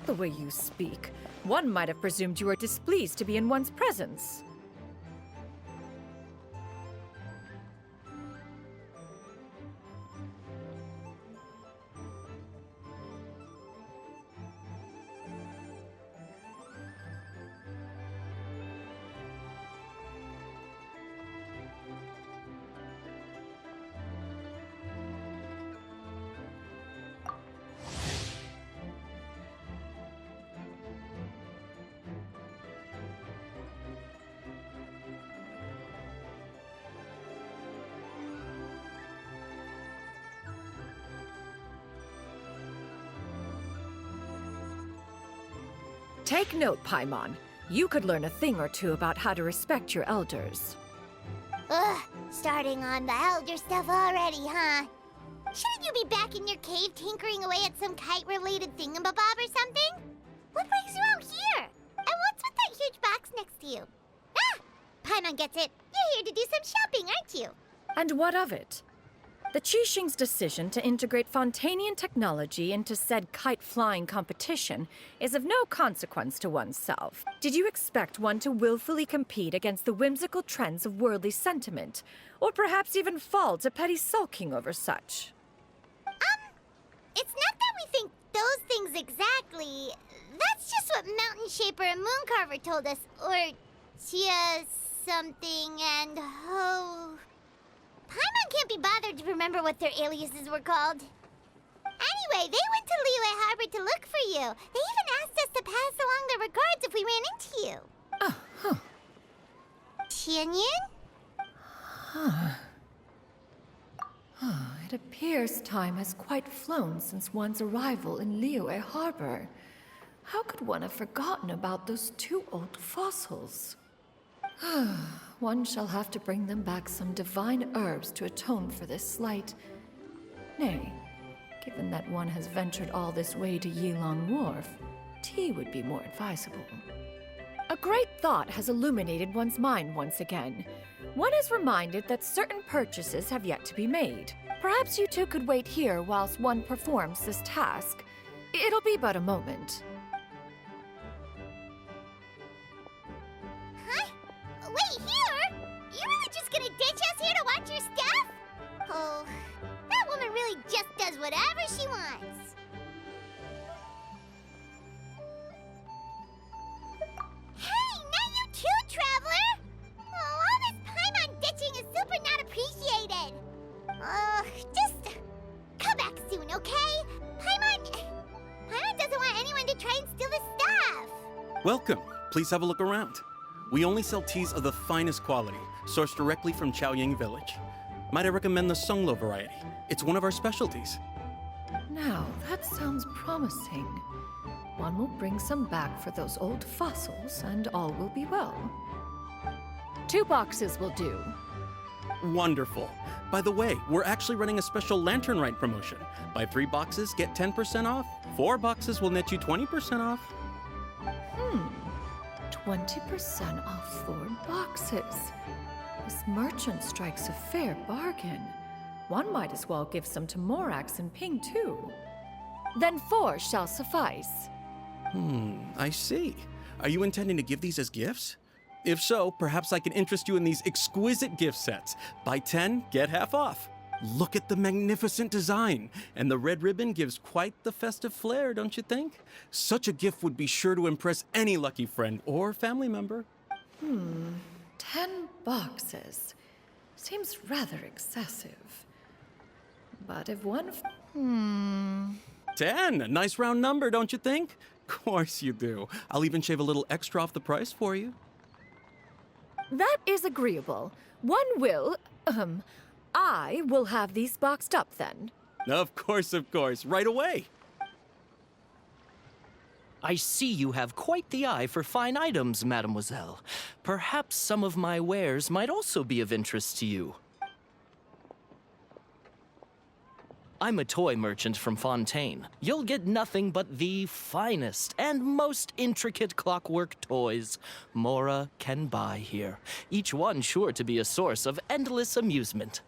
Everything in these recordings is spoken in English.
The way you speak, one might have presumed you were displeased to be in one's presence. Take note, Paimon. You could learn a thing or two about how to respect your elders. Ugh, starting on the elder stuff already, huh? Shouldn't you be back in your cave tinkering away at some kite-related thingamabob or something? What brings you out here? And what's with that huge box next to you? Ah! Paimon gets it. You're here to do some shopping, aren't you? And what of it? The Qixing's decision to integrate Fontanian technology into said kite-flying competition is of no consequence to oneself. Did you expect one to willfully compete against the whimsical trends of worldly sentiment, or perhaps even fall to petty sulking over such? It's not that we think those things exactly. That's just what Mountain Shaper and Mooncarver told us, or Chia something and Ho... Paimon can't be bothered to remember what their aliases were called. Anyway, they went to Liyue Harbor to look for you. They even asked us to pass along their regards if we ran into you. Oh, huh. Tianyun? It appears time has quite flown since one's arrival in Liyue Harbor. How could one have forgotten about those two old fossils? One shall have to bring them back some divine herbs to atone for this slight. Nay, given that one has ventured all this way to Yilong Wharf, tea would be more advisable. A great thought has illuminated one's mind once again. One is reminded that certain purchases have yet to be made. Perhaps you two could wait here whilst one performs this task. It'll be but a moment. Huh? Wait, here? You really just gonna ditch us here to watch your stuff? Oh, that woman really just does whatever she wants. Hey, not you too, Traveler! Oh, all this Paimon ditching is super not appreciated. Just come back soon, okay? Paimon doesn't want anyone to try and steal the stuff. Welcome. Please have a look around. We only sell teas of the finest quality, sourced directly from Chaoying Village. Might I recommend the Songlo variety? It's one of our specialties. Now, that sounds promising. One will bring some back for those old fossils, and all will be well. 2 boxes will do. Wonderful. By the way, we're actually running a special Lantern Rite promotion. Buy 3 boxes, get 10% off. 4 boxes will net you 20% off. 20% off 4 boxes. This merchant strikes a fair bargain. One might as well give some to Morax and Ping, too. Then 4 shall suffice. I see. Are you intending to give these as gifts? If so, perhaps I can interest you in these exquisite gift sets. Buy 10, get half off. Look at the magnificent design, and the red ribbon gives quite the festive flair, don't you think? Such a gift would be sure to impress any lucky friend or family member. 10 boxes. Seems rather excessive. But if one... 10, a nice round number, don't you think? Of course you do. I'll even shave a little extra off the price for you. That is agreeable. One will... I will have these boxed up then. Of course, right away. I see you have quite the eye for fine items, mademoiselle. Perhaps some of my wares might also be of interest to you. I'm a toy merchant from Fontaine. You'll get nothing but the finest and most intricate clockwork toys Mora can buy here. Each one sure to be a source of endless amusement.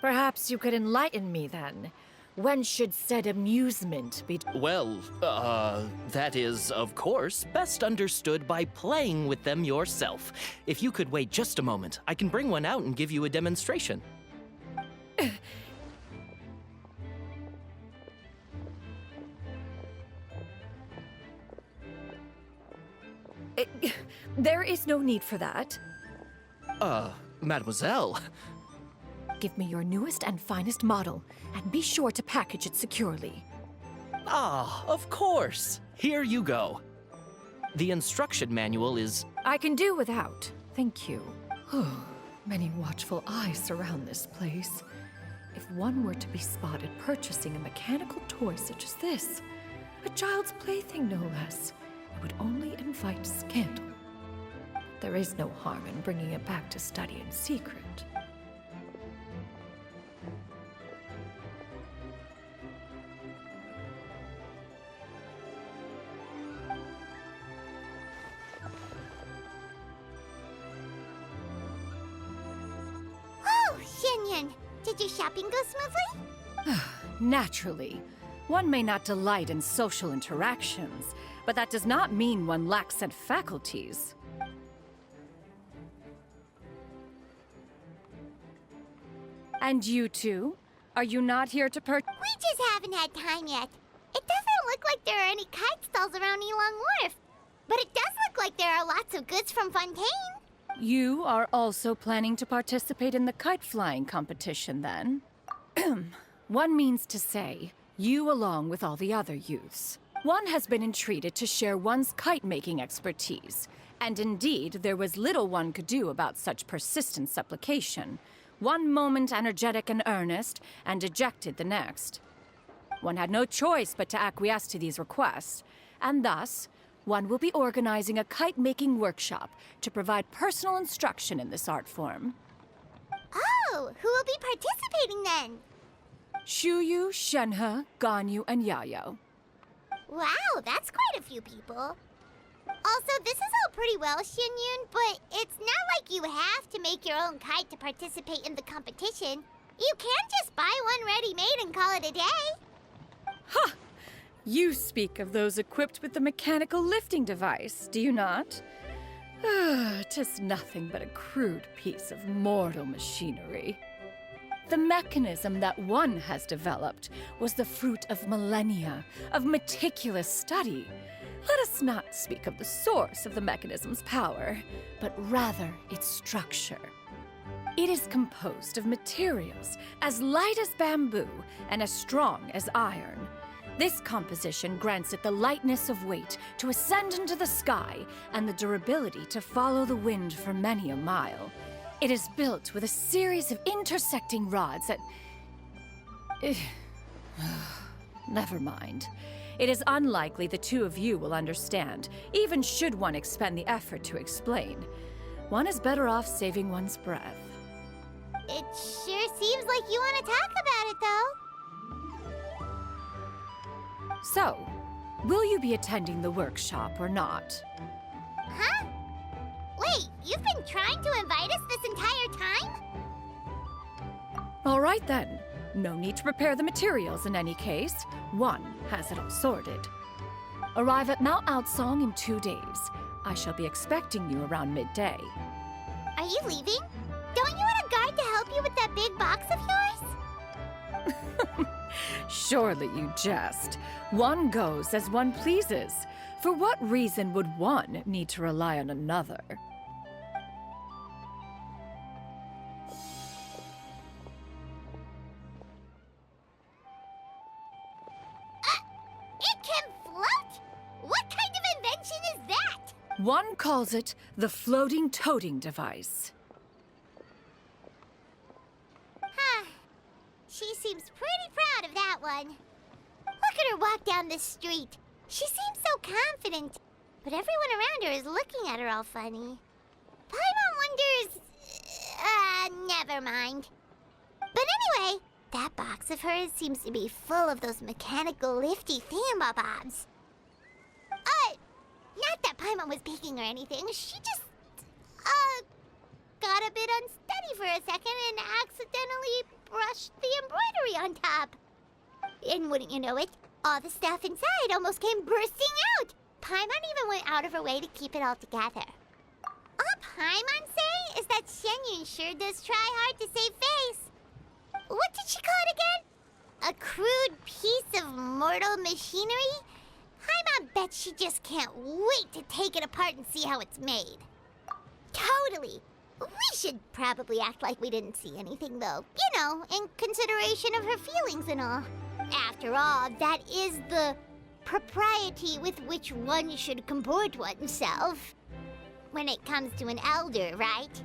Perhaps you could enlighten me then. When should said amusement be... Well, that is, of course, best understood by playing with them yourself. If you could wait just a moment, I can bring one out and give you a demonstration. There is no need for that. Mademoiselle. Give me your newest and finest model, and be sure to package it securely. Ah, of course. Here you go. The instruction manual is... I can do without, thank you. Many watchful eyes surround this place. If one were to be spotted purchasing a mechanical toy such as this, a child's plaything no less, it would only invite scandal. There is no harm in bringing it back to study in secret. Oh, Xianyun, did your shopping go smoothly? Naturally. One may not delight in social interactions, but that does not mean one lacks said faculties. And you two? Are you not here to We just haven't had time yet. It doesn't look like there are any kite stalls around Elong Wharf. But it does look like there are lots of goods from Fontaine. You are also planning to participate in the kite flying competition, then? One means to say, you along with all the other youths. One has been entreated to share one's kite-making expertise, and indeed, there was little one could do about such persistent supplication. One moment energetic and earnest, and dejected the next. One had no choice but to acquiesce to these requests, and thus, one will be organizing a kite-making workshop to provide personal instruction in this art form. Oh, who will be participating then? Shuyu, Shenhe, Ganyu, and Yayo. Wow, that's quite a few people. Also, this is all pretty well, Xianyun, but it's not like you have to make your own kite to participate in the competition. You can just buy one ready-made and call it a day. Ha! You speak of those equipped with the mechanical lifting device, do you not? 'Tis nothing but a crude piece of mortal machinery. The mechanism that one has developed was the fruit of millennia of meticulous study. Let us not speak of the source of the mechanism's power, but rather its structure. It is composed of materials as light as bamboo and as strong as iron. This composition grants it the lightness of weight to ascend into the sky and the durability to follow the wind for many a mile. It is built with a series of intersecting rods that... Never mind. It is unlikely the two of you will understand, even should one expend the effort to explain. One is better off saving one's breath. It sure seems like you want to talk about it, though. So, will you be attending the workshop or not? Huh? Wait, you've been trying to invite us this entire time? All right then. No need to prepare the materials in any case. One has it all sorted. Arrive at Mount Outsong in 2 days. I shall be expecting you around midday. Are you leaving? Don't you want a guide to help you with that big box of yours? Surely you jest. One goes as one pleases. For what reason would one need to rely on another? It can float? What kind of invention is that? One calls it the floating toting device. Huh. She seems pretty proud of that one. Look at her walk down the street. She seems so confident. But everyone around her is looking at her all funny. Paimon wonders... never mind. But anyway, that box of hers seems to be full of those mechanical lifty thingamabobs. Not that Paimon was peeking or anything. She just, got a bit unsteady for a second and accidentally brushed on top. And wouldn't you know it, all the stuff inside almost came bursting out. Paimon even went out of her way to keep it all together. All Paimon say is that Xianyun sure does try hard to save face. What did she call it again? A crude piece of mortal machinery? Paimon bets she just can't wait to take it apart and see how it's made. Totally. We should probably act like we didn't see anything, though. You know, in consideration of her feelings and all. After all, that is the propriety with which one should comport oneself. When it comes to an elder, right?